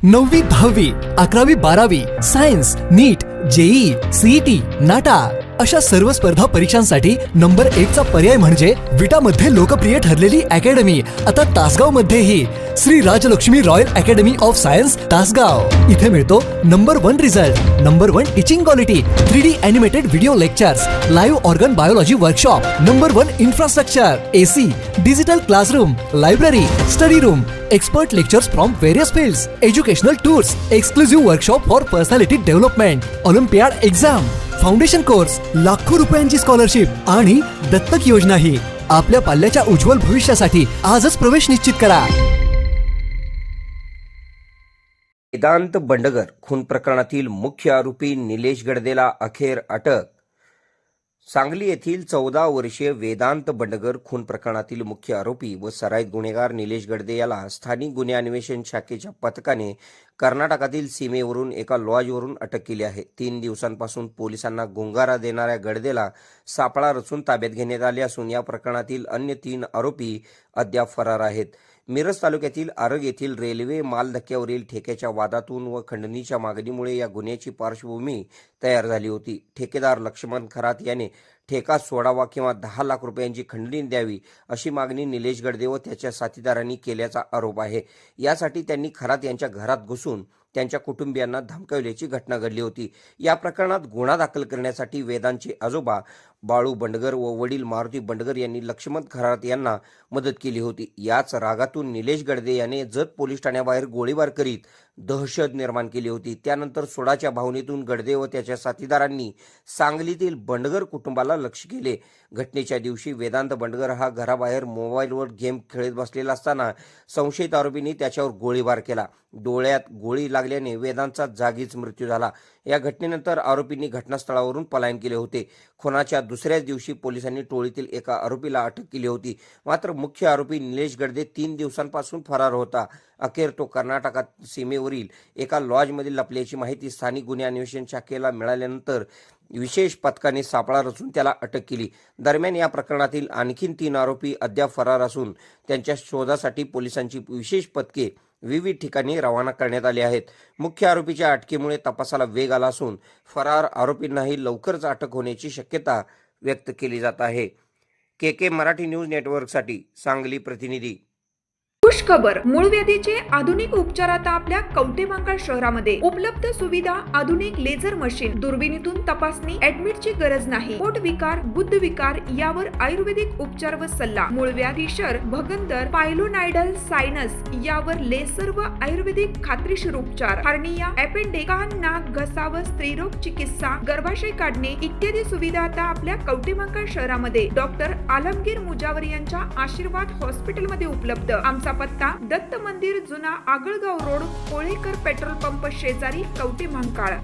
9वी 10वी 11वी 12वी सायन्स नीट JEE CET नाटा अशा सर्व स्पर्धा परीक्षांसाठी नंबर 1 चा पर्याय म्हणजे विटा मध्ये लोकप्रिय ठरलेली अकॅडमी आता तासगाव मध्येही Shri Rajlakshmi royal academy of science Tasgaon. इथे मिळतो number 1 result, number 1 teaching quality, 3D animated video lectures, live organ biology workshop, number 1 infrastructure, AC, digital classroom, library, study room, expert lectures from various fields, educational tours, exclusive workshop for personality development, olympiad exam, foundation course, लाखो रुपयांची scholarship आणि दत्तक योजना ही आपल्या पाल्याच्या उज्ज्वल भविष्यासाठी आजच प्रवेश निश्चित करा। वेदांत बंडगर खून प्रकरणातील मुख्य आरोपी निलेश गडदेला अखेर अटक। सांगली येथील 14 वर्षीय वेदांत बंडगर खून प्रकरणातील मुख्य आरोपी व सराईत गुन्हेगार निलेश गडदे याला स्थानिक गुन्हे अन्वेषण शाखेच्या पथकाने कर्नाटकातील सीमेवरून एका लॉजवरून अटक केली आहे। 3 दिवसांपासून पोलिसांना गुंगारा देणाऱ्या गडदेला सापळा रचून ताब्यात घेण्यात आले असून या प्रकरणातील अन्य 3 आरोपी अद्याप फरार आहेत। मिरज तालुक्यातील आरग येथील रेल्वे मालधक्क्यावरील ठेक्याच्या वादातून व खंडणीच्या मागणीमुळे या गुन्ह्याची पार्श्वभूमी तयार झाली होती। ठेकेदार लक्ष्मण खरात याने ठेका सोडावा किंवा 10 लाख रुपयांची खंडणी द्यावी अशी मागणी निलेश गडदे व त्याच्या साथीदारांनी केल्याचा आरोप आहे। यासाठी त्यांनी खरात यांच्या घरात घुसून त्यांच्या कुटुंबियांना धमकावल्याची घटना घडली होती। या प्रकरणात गुन्हा दाखल करण्यासाठी वेदांचे आजोबा बाळू बंडगर व वडील मारुती बंडगर यांनी लक्ष्मण खरात यांना मदत केली होती। याच रागातून निलेश गडदे याने जत पोलीस ठाण्याबाहेर गोळीबार करीत दहशत निर्माण केली होती। त्यानंतर सोडाच्या भावनेतून गडदे व त्याच्या साथीदारांनी सांगलीतील बंडगर कुटुंबाला लक्ष्य केले। घटनेच्या दिवशी वेदांत बंडगर हा घराबाहेर मोबाईलवर गेम खेळत बसलेला असताना संशयित आरोपींनी त्याच्यावर गोळीबार केला। डोळ्यात गोळी लागल्याने वेदांतचा जागीच मृत्यू झाला। या घटनेनंतर आरोपींनी घटनास्थळावरून पलायन केले होते। खुनाच्या दुसऱ्याच दिवशी पोलिसांनी टोळीतील एका आरोपीला अटक केली होती। मात्र मुख्य आरोपी निलेश गडदे 3 दिवसांपासून फरार होता। अखेर तो कर्नाटकात सीमेवरील एका लॉजमध्ये लपल्याची माहिती स्थानिक गुन्हे अन्वेषण शाखेला मिळाल्यानंतर विशेष पथकाने सापळा रचून त्याला अटक केली। दरम्यान या प्रकरणातील आणखीन 3 आरोपी अद्याप फरार असून त्यांच्या शोधासाठी पोलिसांची विशेष पथके विविध ठिकाणी रवाना करण्यात आली आहेत। मुख्य आरोपीच्या अटकेमुळे तपासाला वेग आला असून फरार आरोपींनाही लवकरच अटक होण्याची शक्यता व्यक्त केली जात आहे। के मराठी न्यूज नेटवर्कसाठी सांगली प्रतिनिधी। खुश खबर, मूळव्याधीचे आधुनिक उपचार आता आपल्या कवठेमहांकाळ शहरामध्ये उपलब्ध सुविधा, आधुनिक लेझर मशीन, दुर्बिणीतून तपासणी, ऍडमिटची गरज नाही। पोट विकार, गुद्ध विकार यावर आयुर्वेदिक उपचार व सल्ला। मूळव्याधी, शर, भगंदर, पायलोनायडल, सायनस यावर लेसर व आयुर्वेदिक खात्रीशीर उपचार। हर्निया, अपेंडिक्स, कान, नाक, घसा व स्त्रीरोग चिकित्सा, गर्भाशय काढणे इत्यादी सुविधा आता आपल्या कवठेमहांकाळ शहरामध्ये डॉक्टर आलमगीर मुजावर यांच्या आशीर्वाद हॉस्पिटलमध्ये उपलब्ध। आमचा पत्ता दत्त मंदिर, जुना Agalgaon road, Kolekar petrol pump शेजारी, कवठेमहांकाळ।